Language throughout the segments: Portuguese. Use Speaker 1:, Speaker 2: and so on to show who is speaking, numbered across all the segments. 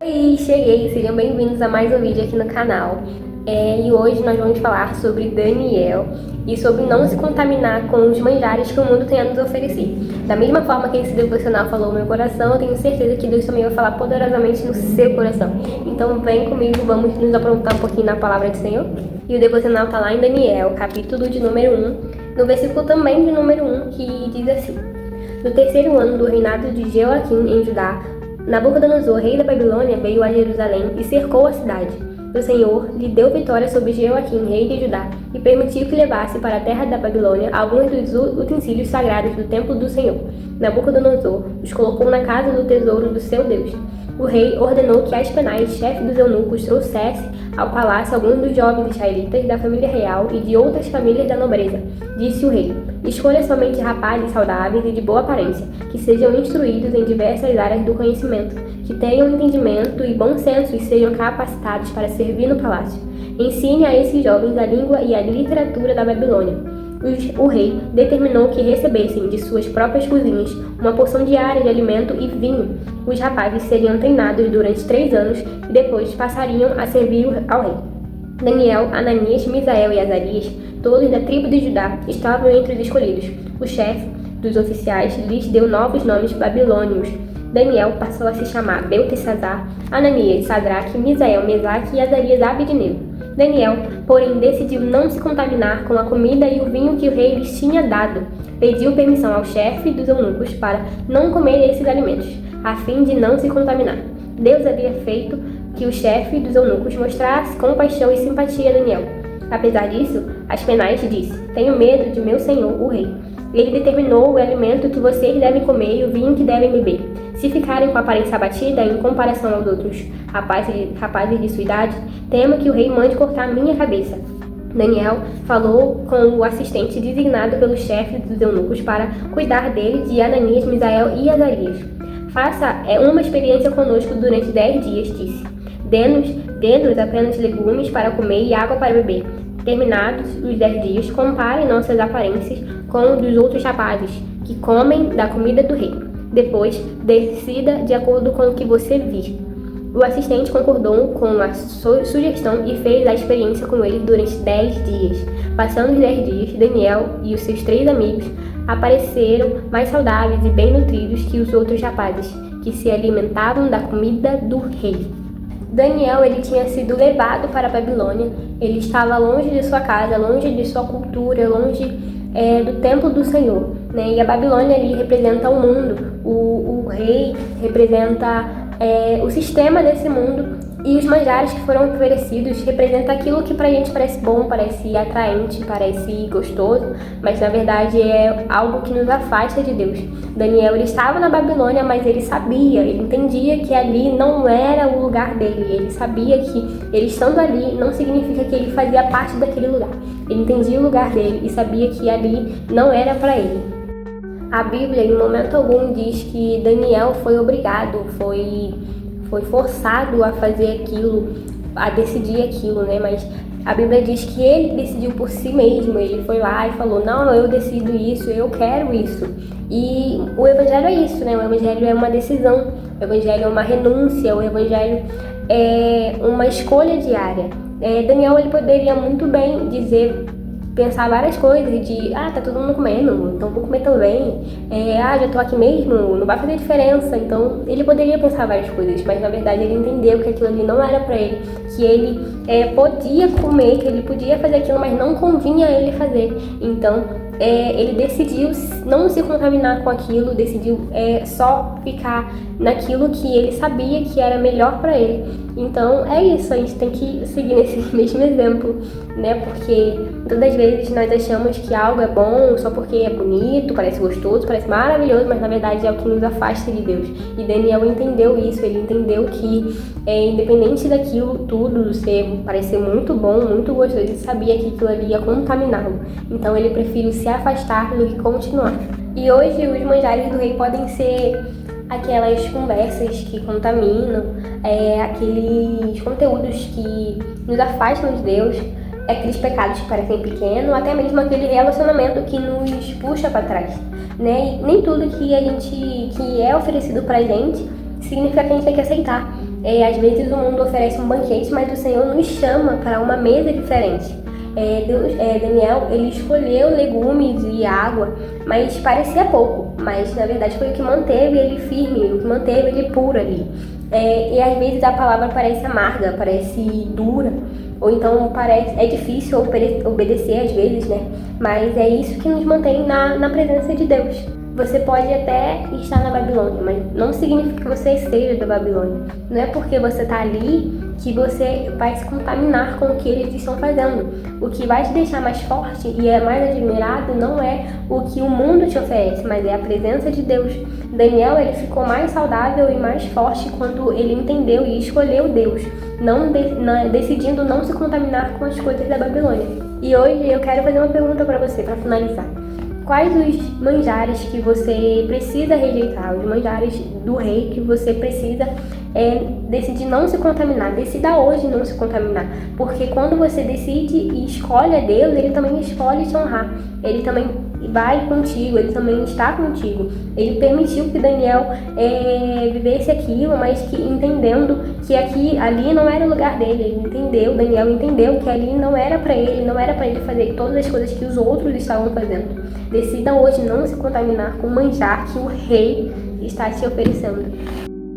Speaker 1: E cheguei, sejam bem-vindos a mais um vídeo aqui no canal. E hoje nós vamos falar sobre Daniel e sobre não se contaminar com os manjares que o mundo tem a nos oferecer. Da mesma forma que esse devocional falou no meu coração, eu tenho certeza que Deus também vai falar poderosamente no seu coração. Então vem comigo, vamos nos aprontar um pouquinho na palavra do Senhor. E o devocional está lá em Daniel, capítulo de número 1, no versículo também de número 1, que diz assim: No terceiro ano do reinado de Jeoaquim em Judá, Nabucodonosor, rei da Babilônia, veio a Jerusalém e cercou a cidade. O Senhor lhe deu vitória sobre Jeoaquim, rei de Judá, e permitiu que levasse para a terra da Babilônia alguns dos utensílios sagrados do templo do Senhor. Nabucodonosor os colocou na casa do tesouro do seu Deus. O rei ordenou que Aspenaz, chefe dos eunucos, trouxesse ao palácio alguns dos jovens israelitas da família real e de outras famílias da nobreza. Disse o rei: Escolha somente rapazes saudáveis e de boa aparência, que sejam instruídos em diversas áreas do conhecimento, que tenham entendimento e bom senso e sejam capacitados para servir no palácio. Ensine a esses jovens a língua e a literatura da Babilônia. O rei determinou que recebessem de suas próprias cozinhas uma porção diária de alimento e vinho. Os rapazes seriam treinados durante 3 anos e depois passariam a servir ao rei. Daniel, Ananias, Misael e Azarias, todos da tribo de Judá, estavam entre os escolhidos. O chefe dos oficiais lhes deu novos nomes babilônios. Daniel passou a se chamar Beltesazar, Ananias, Sadraque, Misael, Mesaque e Azarias Abednego. Daniel, porém, decidiu não se contaminar com a comida e o vinho que o rei lhes tinha dado. Pediu permissão ao chefe dos eunucos para não comer esses alimentos, a fim de não se contaminar. Deus havia feito que o chefe dos eunucos mostrasse compaixão e simpatia a Daniel. Apesar disso, Aspenaz disse: Tenho medo de meu senhor, o rei. Ele determinou o alimento que vocês devem comer e o vinho que devem beber. Se ficarem com a aparência abatida em comparação aos outros rapazes de sua idade, temo que o rei mande cortar minha cabeça. Daniel falou com o assistente designado pelo chefe dos eunucos para cuidar dele, de Ananias, Misael e Azarias. Faça uma experiência conosco durante 10 dias, disse. Dê-nos apenas legumes para comer e água para beber. Terminados os 10 dias, compare nossas aparências com os dos outros rapazes que comem da comida do rei. Depois, decida de acordo com o que você vir. O assistente concordou com a sugestão e fez a experiência com eles durante 10 dias. Passando os 10 dias, Daniel e os seus 3 amigos apareceram mais saudáveis e bem nutridos que os outros rapazes, que se alimentavam da comida do rei. Daniel, ele tinha sido levado para a Babilônia. Ele estava longe de sua casa, longe de sua cultura, longe do templo do Senhor, né? E a Babilônia ali representa o mundo, o rei representa o sistema desse mundo, e os manjares que foram oferecidos representam aquilo que pra gente parece bom, parece atraente, parece gostoso, mas na verdade é algo que nos afasta de Deus. Daniel, ele estava na Babilônia, mas ele sabia, ele entendia que ali não era o lugar dele. Ele sabia que ele estando ali não significa que ele fazia parte daquele lugar. Ele entendia o lugar dele e sabia que ali não era para ele. A Bíblia, em momento algum, diz que Daniel foi obrigado, foi forçado a fazer aquilo, a decidir aquilo, né? Mas a Bíblia diz que ele decidiu por si mesmo. Ele foi lá e falou: não, eu decido isso, eu quero isso. E o Evangelho é isso, né? O Evangelho é uma decisão, o Evangelho é uma renúncia, o Evangelho é uma escolha diária. Daniel, ele poderia muito bem pensar várias coisas de, tá todo mundo comendo, então vou comer também, já tô aqui mesmo, não vai fazer diferença. Então ele poderia pensar várias coisas, mas na verdade ele entendeu que aquilo ali não era pra ele, que ele podia comer, que ele podia fazer aquilo, mas não convinha a ele fazer. Então ele decidiu não se contaminar com aquilo, decidiu só ficar naquilo que ele sabia que era melhor para ele. Então é isso, a gente tem que seguir nesse mesmo exemplo, né? Porque todas as vezes nós achamos que algo é bom só porque é bonito, parece gostoso, parece maravilhoso, mas na verdade é o que nos afasta de Deus. E Daniel entendeu isso, ele entendeu que independente daquilo tudo parecer muito bom, muito gostoso, ele sabia que aquilo ali ia contaminá-lo. Então ele preferiu se afastar do que continuar. E hoje os manjares do rei podem ser aquelas conversas que contaminam, aqueles conteúdos que nos afastam de Deus, aqueles pecados que parecem pequenos, até mesmo aquele relacionamento que nos puxa para trás, né? E nem tudo que é oferecido pra gente significa que a gente tem que aceitar. Às vezes o mundo oferece um banquete, mas o Senhor nos chama para uma mesa diferente. Daniel, ele escolheu legumes e água, mas parecia pouco, mas na verdade foi o que manteve ele firme, o que manteve ele puro ali. E às vezes a palavra parece amarga, parece dura, ou então é difícil obedecer às vezes, né? Mas é isso que nos mantém na presença de Deus. Você pode até estar na Babilônia, mas não significa que você esteja da Babilônia. Não é porque você está ali que você vai se contaminar com o que eles estão fazendo. O que vai te deixar mais forte e é mais admirado não é o que o mundo te oferece, mas é a presença de Deus. Daniel, ele ficou mais saudável e mais forte quando ele entendeu e escolheu Deus, decidindo não se contaminar com as coisas da Babilônia. E hoje eu quero fazer uma pergunta para você, para finalizar. Quais os manjares que você precisa rejeitar, os manjares do rei que você precisa decidir não se contaminar? Decida hoje não se contaminar, porque quando você decide e escolhe a Deus, Ele também escolhe te honrar, Ele também vai contigo, Ele também está contigo. Ele permitiu que Daniel vivesse aquilo, mas que entendendo que ali não era o lugar dele. Daniel entendeu que ali não era para ele fazer todas as coisas que os outros estavam fazendo. Decida hoje não se contaminar com o manjar que o rei está te oferecendo.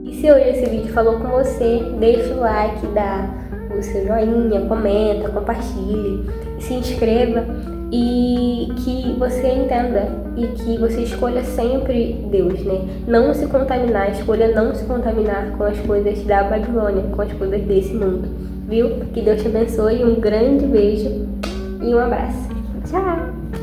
Speaker 1: E se hoje esse vídeo falou com você, deixa o like, dá o seu joinha, comenta, compartilhe, se inscreva e que você entenda e que você escolha sempre Deus, né? Não se contaminar, escolha não se contaminar com as coisas da Babilônia, com as coisas desse mundo, viu? Que Deus te abençoe, um grande beijo e um abraço. Tchau!